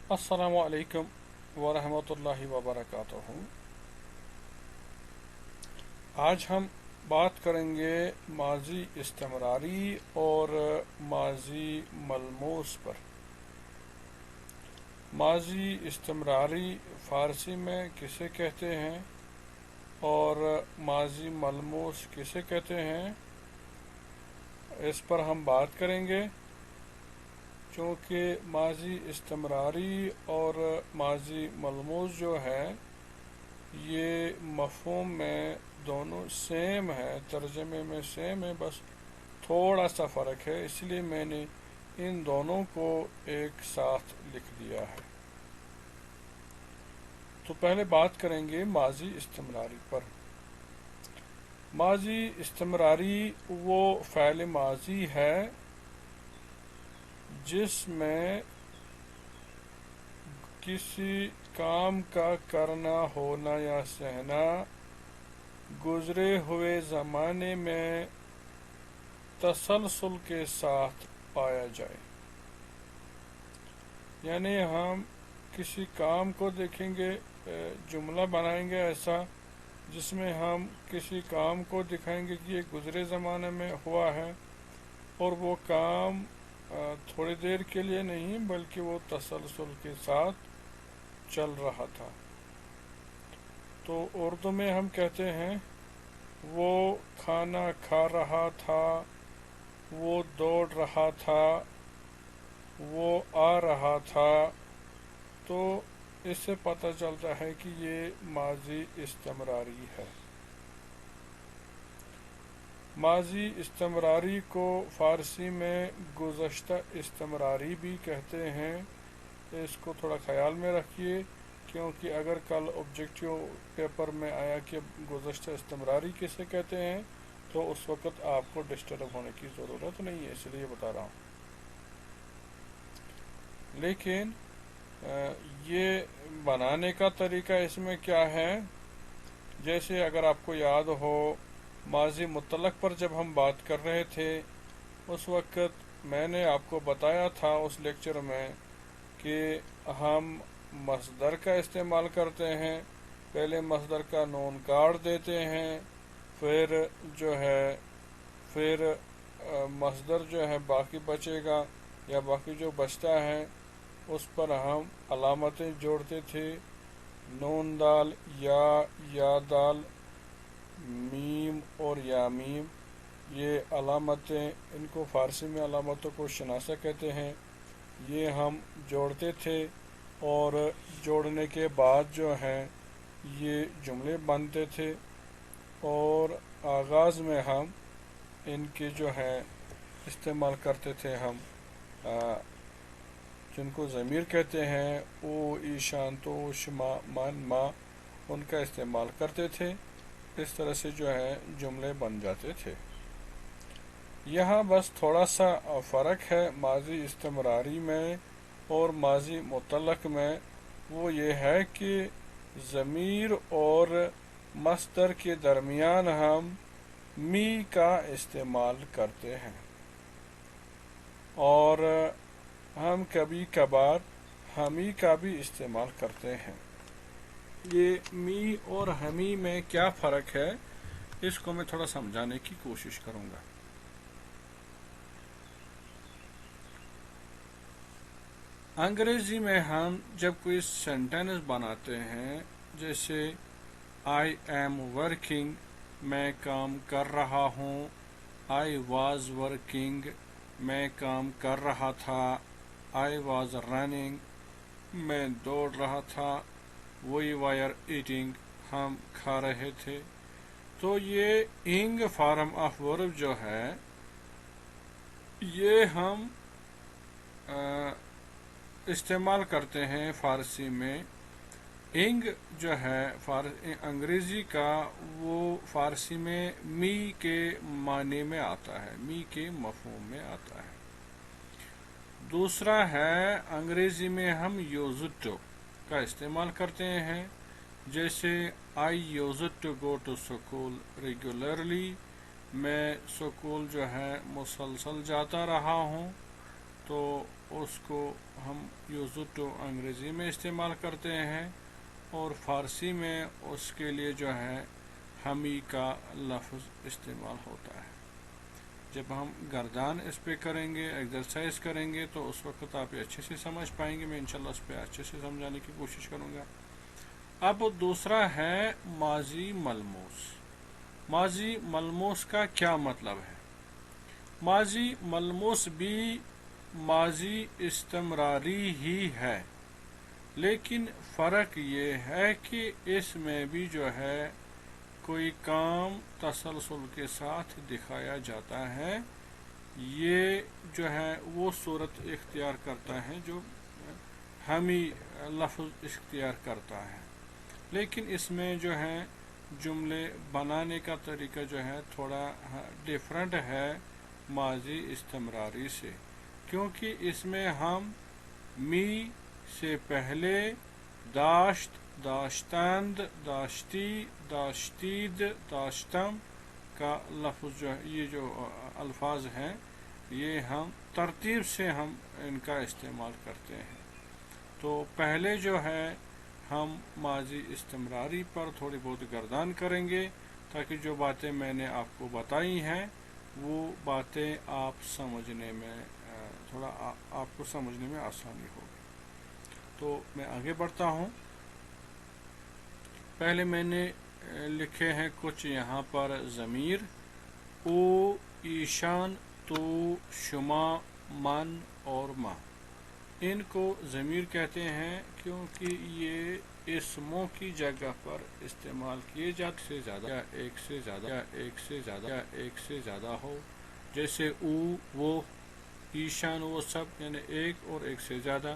अस्सलामु अलैकुम वरहमतुल्लाहि वबरकातुहू। आज हम बात करेंगे माजी इस्तिमरारी और माजी मलमूस पर। माजी इस्तिमरारी फ़ारसी में किसे कहते हैं और माजी मलमूस किसे कहते हैं, इस पर हम बात करेंगे। चूँकि माजी इस्तिमरारी और माजी मलमूस जो है ये मफ़हूम में दोनों सेम है, तर्जमे में सेम है, बस थोड़ा सा फ़र्क है, इसलिए मैंने इन दोनों को एक साथ लिख दिया है। तो पहले बात करेंगे माजी इस्तिमरारी पर। माजी इस्तिमरारी वो फ़ैल माजी है जिसमें किसी काम का करना, होना या सहना गुज़रे हुए ज़माने में तसलसल के साथ पाया जाए। यानी हम किसी काम को देखेंगे, जुमला बनाएंगे ऐसा जिसमें हम किसी काम को दिखाएंगे कि ये गुज़रे ज़माने में हुआ है और वो काम थोड़ी देर के लिए नहीं बल्कि वो तसलसल के साथ चल रहा था। तो उर्दू में हम कहते हैं वो खाना खा रहा था, वो दौड़ रहा था, वो आ रहा था। तो इससे पता चलता है कि ये माजी इस्तिमरारी है। माजी इस्तिमरारी को फ़ारसी में गुज़श्ता इस्तिमरारी भी कहते हैं। इसको थोड़ा ख्याल में रखिए, क्योंकि अगर कल ऑब्जेक्टिव पेपर में आया कि गुज़श्ता इस्तिमरारी किसे कहते हैं तो उस वक़्त आपको डिस्टर्ब होने की ज़रूरत नहीं है, इसलिए बता रहा हूँ। लेकिन ये बनाने का तरीका इसमें क्या है, जैसे अगर आपको याद हो माजी मुतलक पर जब हम बात कर रहे थे उस वक़्त मैंने आपको बताया था उस लेक्चर में कि हम मस्दर का इस्तेमाल करते हैं। पहले मस्दर का नून काट देते हैं, फिर मस्दर जो है बाकी बचेगा या बाकी जो बचता है उस पर हम अलामतें जोड़ते थे। नून दाल, या दाल, मीम और या मीम, ये अलामतें, इनको फ़ारसी में अलामतों को शनासा कहते हैं। ये हम जोड़ते थे और जोड़ने के बाद जो है ये जुमले बनते थे और आगाज़ में हम इनके जो है इस्तेमाल करते थे हम जिनको ज़मीर कहते हैं, ओ, ईशान, तो, शमा, मन, मा, उनका इस्तेमाल करते थे। इस तरह से जो है जुमले बन जाते थे। यहाँ बस थोड़ा सा फ़र्क है माजी इस्तिमरारी में और माजी मुतलक में, वो ये है कि ज़मीर और मस्दर के दरमियान हम मी का इस्तेमाल करते हैं और हम कभी कभार हमी का भी इस्तेमाल करते हैं। ये मी और हमी में क्या फ़र्क है, इसको मैं थोड़ा समझाने की कोशिश करूँगा। अंग्रेज़ी में हम जब कोई सेंटेंस बनाते हैं, जैसे आई एम वर्किंग, मैं काम कर रहा हूँ, आई वॉज वर्किंग, मैं काम कर रहा था, आई वॉज रनिंग, मैं दौड़ रहा था, वी वर ईटिंग, हम खा रहे थे। तो ये इंग फॉर्म ऑफ वर्ब जो है ये हम इस्तेमाल करते हैं फ़ारसी में। इंग जो है अंग्रेज़ी का, वो फ़ारसी में मी के माने में आता है, मी के मफ़हूम में आता है। दूसरा है अंग्रेज़ी में हम यूज्ड टू का इस्तेमाल करते हैं, जैसे I used to go to school regularly, मैं स्कूल जो है मुसलसल जाता रहा हूँ। तो उसको हम युज़ुतु अंग्रेज़ी में इस्तेमाल करते हैं और फ़ारसी में उसके लिए जो है हमी का लफ्ज़ इस्तेमाल होता है। जब हम गर्दान इस पे करेंगे, एक्सरसाइज करेंगे, तो उस वक्त आप ये अच्छे से समझ पाएंगे। मैं इंशाल्लाह इस पे अच्छे से समझाने की कोशिश करूँगा। अब दूसरा है माजी मलमूस। माजी मलमूस का क्या मतलब है? माजी मलमूस भी माजी इस्तिमरारी ही है, लेकिन फ़र्क ये है कि इसमें भी जो है कोई काम तसलसल के साथ दिखाया जाता है। ये जो है वो सूरत इख्तियार करता है जो हमी लफ्ज़ इख्तियार करता है, लेकिन इसमें जो है जुमले बनाने का तरीका जो है थोड़ा डिफरेंट है माजी इस्तिमरारी से, क्योंकि इसमें हम मी से पहले दाश्त, दाश्तंद, दाश्ती, दाश्तीद, दाश्तम का लफ्ज़ जो है, ये जो अल्फाज हैं, ये हम तरतीब से हम इनका इस्तेमाल करते हैं। तो पहले जो है हम माजी इस्तिमरारी पर थोड़ी बहुत गर्दान करेंगे, ताकि जो बातें मैंने आपको बताई हैं वो बातें आप समझने में थोड़ा आपको समझने में आसानी होगी। तो मैं आगे बढ़ता हूँ। पहले मैंने लिखे हैं कुछ यहाँ पर ज़मीर, ओ, ईशान, तो, शुमा, मन और मा। इनको ज़मीर कहते हैं क्योंकि ये इसमों की जगह पर इस्तेमाल किए जाते से ज़्यादा या एक से ज़्यादा या एक से ज़्यादा या एक से ज़्यादा हो, जैसे ऊ, वो, ईशान वो सब यानी एक और एक से ज़्यादा,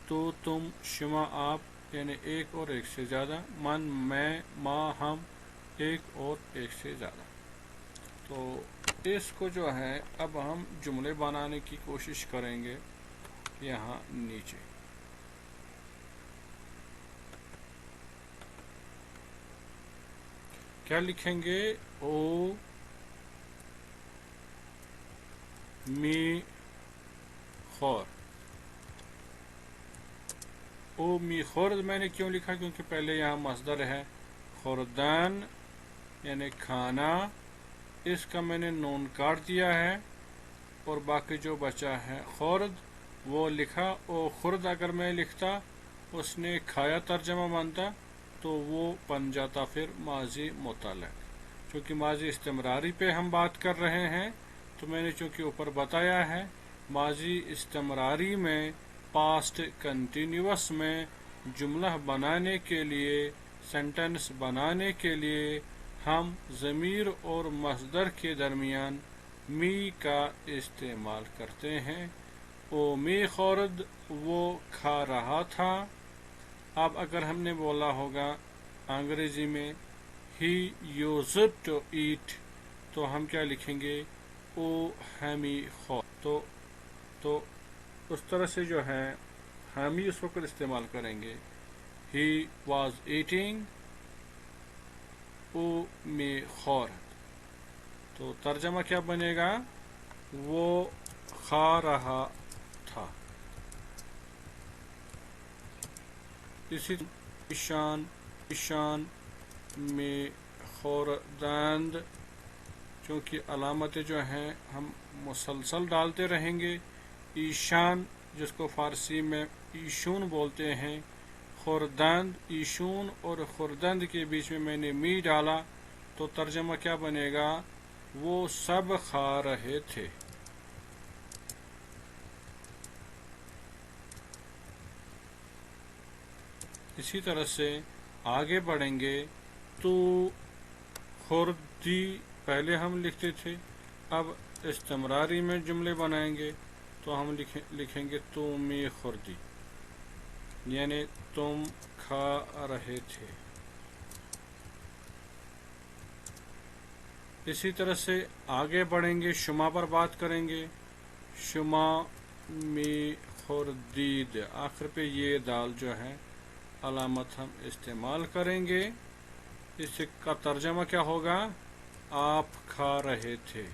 तो, तुम, शुमा आप यानी एक और एक से ज़्यादा, मन, मैं, माँ, हम एक और एक से ज़्यादा। तो इसको जो है अब हम जुमले बनाने की कोशिश करेंगे। यहाँ नीचे क्या लिखेंगे? ओ मी खौर। ओ मी खौर मैंने क्यों लिखा? क्योंकि पहले यहाँ मस्दर है खुर्दान यानी खाना, इसका मैंने नून काट दिया है और बाकी जो बचा है खुर्द वो लिखा। ओ खुर्द अगर मैं लिखता उसने खाया तर्जमा बनता तो वो बन जाता फिर माजी मुतल्लक। क्योंकि माजी इस्तिमरारी पे हम बात कर रहे हैं तो मैंने चूँकि ऊपर बताया है माजी इस्तिमरारी में पास्ट कंटिन्यूअस में जुमला बनाने के लिए, सेंटेंस बनाने के लिए हम ज़मीर और मस्दर के दरमियान मी का इस्तेमाल करते हैं। ओ मी खौरद वो खा रहा था। अब अगर हमने बोला होगा अंग्रेज़ी में ही यूज्ड टू ईट, तो हम क्या लिखेंगे? ओ हमी खौर। तो उस तरह से जो है हम ही उस वक्त इस्तेमाल करेंगे। ही वॉज ईटिंग ओ मी खौर। तो तर्जमा क्या बनेगा? वो खा रहा था। इसी ईशान में खुर्दांद, क्योंकि अलामतें जो हैं हम मुसलसल डालते रहेंगे। ईशान जिसको फ़ारसी में ईशून बोलते हैं, खुर्दांद, ईशून और खुर्दंद के बीच में मैंने मी डाला तो तर्जमा क्या बनेगा? वो सब खा रहे थे। इसी तरह से आगे बढ़ेंगे तो खुर्दी पहले हम लिखते थे, अब इस्तिमरारी में जुमले बनाएंगे तो हम लिखेंगे तुम खुर्दी यानी तुम खा रहे थे। इसी तरह से आगे बढ़ेंगे, शुमा पर बात करेंगे। शुमा में खुर्दीद, आखिर पे ये दाल जो है अलामत हम इस्तेमाल करेंगे। इसका तर्जमा क्या होगा? आप खा रहे थे।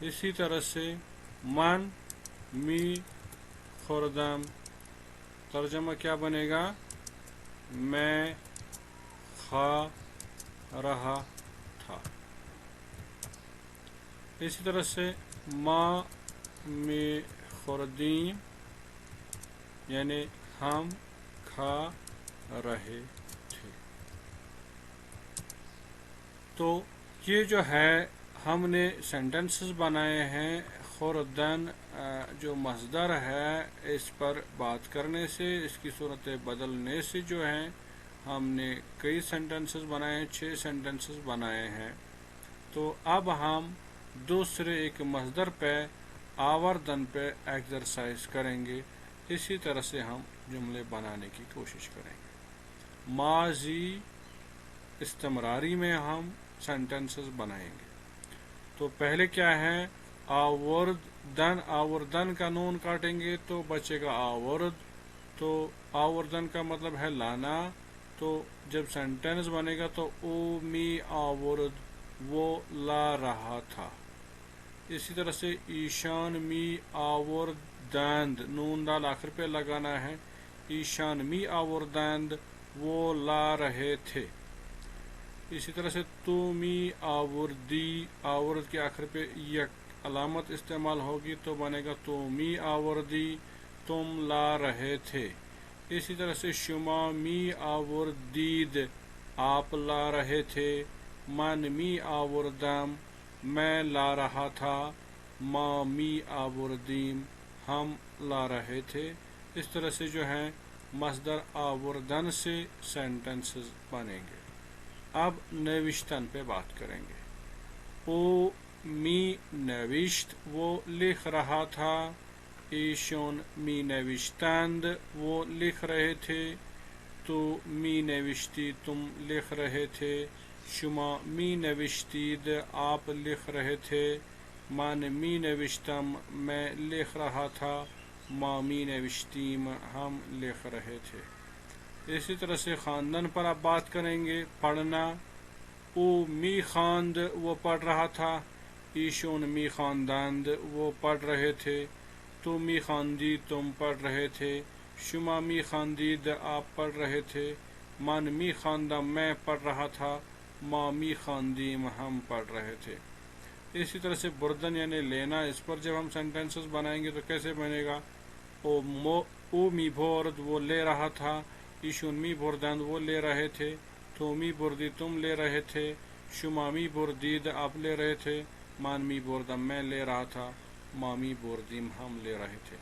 इसी तरह से मन मी खुर्दम, तर्जमा क्या बनेगा, मैं खा रहा था। इसी तरह से माँ में खुर्दीम, यानी हम खा रहे थे। तो ये जो है हमने सेंटेंसेस बनाए हैं खुर्दन जो मस्दर है इस पर बात करने से, इसकी सूरत बदलने से जो है हमने कई सेंटेंसेस बनाए हैं, 6 सेंटेंसेस बनाए हैं। तो अब हम दूसरे एक मस्दर पे आवर्तन पे एक्सरसाइज करेंगे। इसी तरह से हम जुमले बनाने की कोशिश करेंगे। माजी इस्तिमरारी में हम सेंटेंसेस बनाएंगे। तो पहले क्या है, आवर्दन, आवर्दन का नून काटेंगे तो बचेगा आवर्द। तो आवर्दन का मतलब है लाना। तो जब सेंटेंस बनेगा तो ओ मी आवर्द, वो ला रहा था। इसी तरह से ईशान मी आवर्दंद, नून दाल आखिर पे लगाना है। ईशान मी आवर्दंद, वो ला रहे थे। इसी तरह से तू मी आवर्दी, आवर्द के आखिर पे यक अलामत इस्तेमाल होगी तो बनेगा तो मी आवर्दी, तुम ला रहे थे। इसी तरह से शुमा मी आवर्दीद, आप ला रहे थे। मन मी आवर्दम, मैं ला रहा था। मा मी आवर्दीम, हम ला रहे थे। इस तरह से जो है मस्दर आवर्दन से सेंटेंसेस बनेंगे। अब नविश्तन पे बात करेंगे। ओ मी नविश्त, वो लिख रहा था। ईशोन मी नविश्तंद, वो लिख रहे थे। तो मी नविश्ती, तुम लिख रहे थे। शुमा मी नविश्तीद, आप लिख रहे थे। मन मी नविश्तम, मैं लिख रहा था। मा मी नविश्तीम, हम लिख रहे थे। इसी तरह से खानदान पर आप बात करेंगे। पढ़ना, ओ मी खानद, वो पढ़ रहा था। ईशोन मी खानदांद, वो पढ़ रहे थे। तो मी खानदी, तुम पढ़ रहे थे। शुमा मी खानदीद, आप पढ़ रहे थे। मन मी खानदा, मैं पढ़ रहा था। मा मी खानदीम, हम पढ़ रहे थे। इसी तरह से बुर्दन यानी लेना, इस पर जब हम सेंटेंसेस बनाएंगे तो कैसे बनेगा। ओ मी भोर्द, वो ले रहा था। ईशुन मी बुर्दंद, वो ले रहे थे। तो मी बुर्दी, तुम ले रहे थे। शुमा मी बुर्दीद, आप ले रहे थे। मान मी बुर्दम, मैं ले रहा था। मामी बुर्दीम, हम ले रहे थे।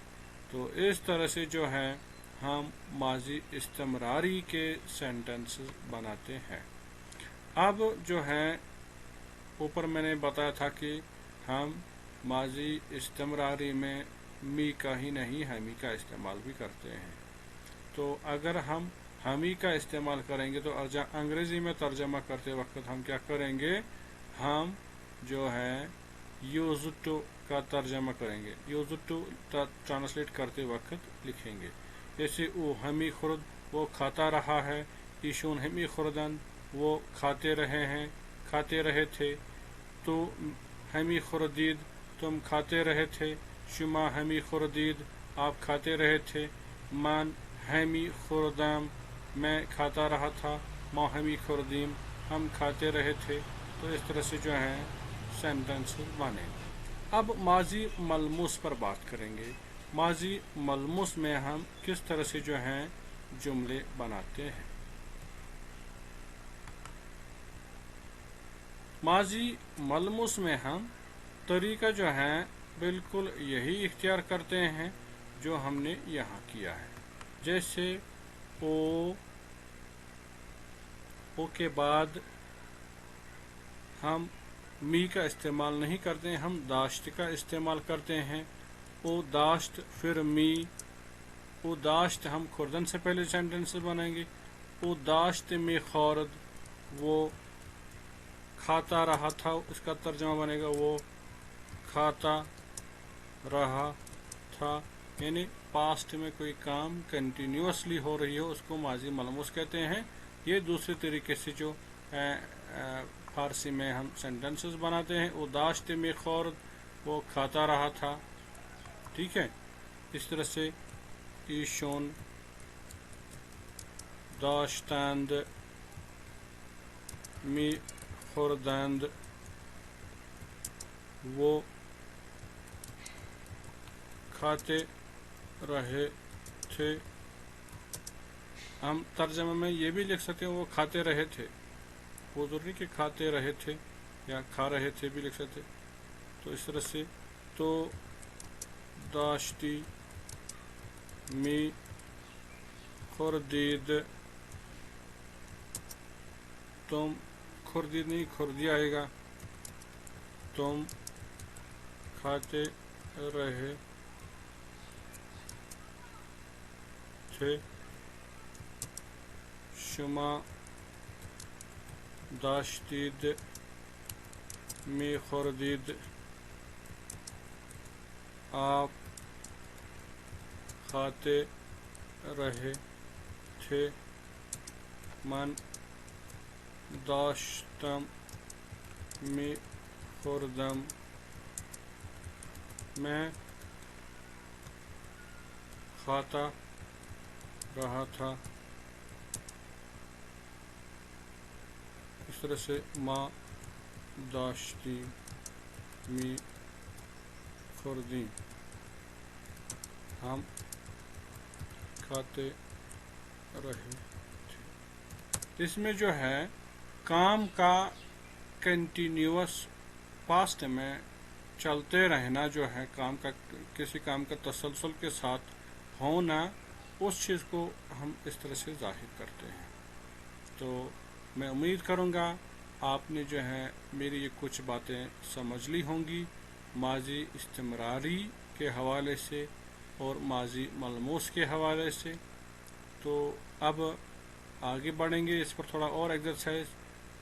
तो इस तरह से जो है हम माजी इस्तिमरारी के सेंटेंसेस बनाते हैं। अब जो है ऊपर मैंने बताया था कि हम माजी इस्तिमरारी में मी का ही नहीं हमी का इस्तेमाल भी करते हैं। तो अगर हम हमी का इस्तेमाल करेंगे तो अंग्रेज़ी में तर्जमा करते वक्त हम क्या करेंगे, हम जो है यूज्ड टू का तर्जमा करेंगे। यूज्ड टू ट्रांसलेट करते वक्त लिखेंगे। जैसे वो हमी खुर्द, वो खाता रहा है। ईशून हमी खुर्दन, वो खाते रहे हैं, खाते रहे थे। तो हमी खुर्दीद, तुम खाते रहे थे। शुमा हमी खुर्दीद, आप खाते रहे थे। मान हमी खुर्दम, मैं खाता रहा था। मा हमी खुर्दीम, हम खाते रहे थे। तो इस तरह से जो है सेंटेंस बने। अब माजी मलमूस पर बात करेंगे। माजी मलमूस में हम किस तरह से जो है जुमले बनाते हैं। माजी मलमूस में हम तरीका जो है बिल्कुल यही इख्तियार करते हैं जो हमने यहाँ किया है। जैसे ओ के बाद हम मी का इस्तेमाल नहीं करते हैं, हम दाश्त का इस्तेमाल करते हैं। ओ दाश्त, फिर मी। ओ दाश्त हम खुर्दन से पहले सेंटेंस बनाएंगे। ओ दाश्त में खौरद, वो खाता रहा था, उसका तर्जमा बनेगा वो खाता रहा था। यानी पास्ट में कोई काम कंटिन्यूसली हो रही हो उसको माजी मलमूस कहते हैं। ये दूसरे तरीके से जो फारसी में हम सेंटेंसेस बनाते हैं। ओ दाश्त में खौरद, وہ کھاتا رہا تھا. ٹھیک ہے. اس طرح سے ایشون داشتند می خوردند وہ کھاتے رہے تھے. ہم ترجمہ میں یہ بھی لکھ سکتے ہیں وہ کھاتے رہے تھے. وہ ضروری کہ کھاتے رہے تھے یا کھا رہے تھے بھی لکھ سکتے. تو اس طرح سے تو داشتی می خوردید تم خوردید نہیں خوردی آئے گا. تم کھاتے رہے تھے. شما داشتید می خوردید آپ کھاتے رہے تھے. من داشتم می خوردم میں کھاتا رہا تھا. اس طرح سے ما داشتی می خوردیم ہم کھاتے رہے تھے. اس میں جو ہے کام کا کنٹینیوس پاسٹ میں چلتے رہنا جو ہے کام کا کسی کام کا تسلسل کے ساتھ ہونا اس چیز کو ہم اس طرح سے ظاہر کرتے ہیں. تو میں امید کروں گا آپ نے جو ہے میری یہ کچھ باتیں سمجھ لی ہوں گی ماضی استمراری کے حوالے سے اور ماضی ملموس کے حوالے سے. تو اب آگے بڑھیں گے اس پر تھوڑا اور ایکسرسائز.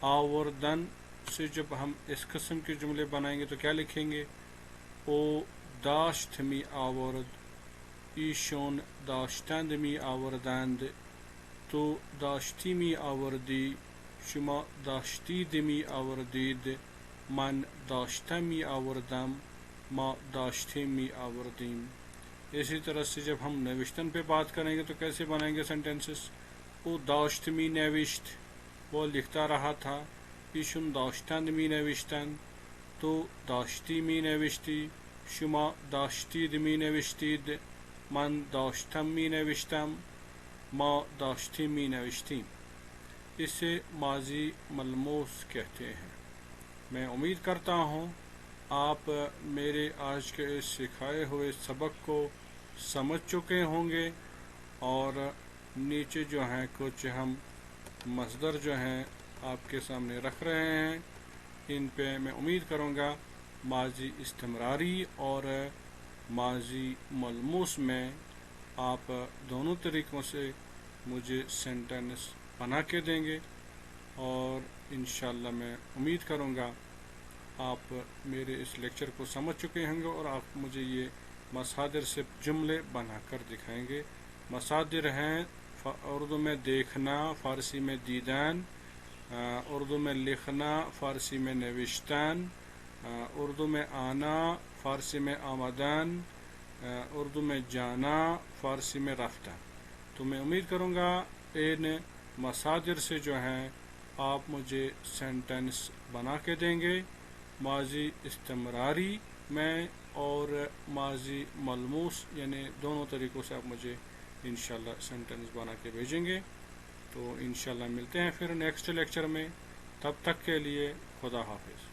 آوردن سے جب ہم اس قسم کے جملے بنائیں گے تو کیا لکھیں گے؟ او داشت می آورد ایشون داشتند می آوردند تو داشتی می آوردی شما داشتید می آوردید من داشتم می آوردم ما داشتیم می آوردیم. اسی طرح سے جب ہم نوشتن پہ بات کریں گے تو کیسے بنائیں گے سینٹینسز؟ او داشت می نوشت وہ لکھتا رہا تھا. ایشون داشتند می نوشتند تو داشتی می نوشتی شما داشتید می نوشتید من داشتم می نوشتم ما داشتیم می نوشتیم. اسے ماضی ملموس کہتے ہیں. میں امید کرتا ہوں آپ میرے آج کے اس سکھائے ہوئے سبق کو سمجھ چکے ہوں گے اور نیچے جو ہیں کچھ ہم مصدر جو ہیں آپ کے سامنے رکھ رہے ہیں. ان پہ میں امید کروں گا ماضی استمراری اور ماضی ملموس میں آپ دونوں طریقوں سے مجھے سینٹینس بنا کے دیں گے اور انشاءاللہ میں امید کروں گا آپ میرے اس لیکچر کو سمجھ چکے ہوں گے اور آپ مجھے یہ مصادر سے جملے بنا کر دکھائیں گے. مصادر ہیں اردو میں دیکھنا، فارسی میں دیدن، اردو میں لکھنا، فارسی میں نوشتن، اردو میں آنا، فارسی میں آمدن، اردو میں جانا، فارسی میں رفتن. تو میں امید کروں گا ان مصادر سے جو ہیں آپ مجھے سینٹینس بنا کے دیں گے ماضی استمراری میں اور ماضی ملموس یعنی دونوں طریقوں سے آپ مجھے انشاءاللہ سینٹینس بنا کے بھیجیں گے. تو انشاءاللہ ملتے ہیں پھر نیکسٹ لیکچر میں. تب تک کے لیے خدا حافظ.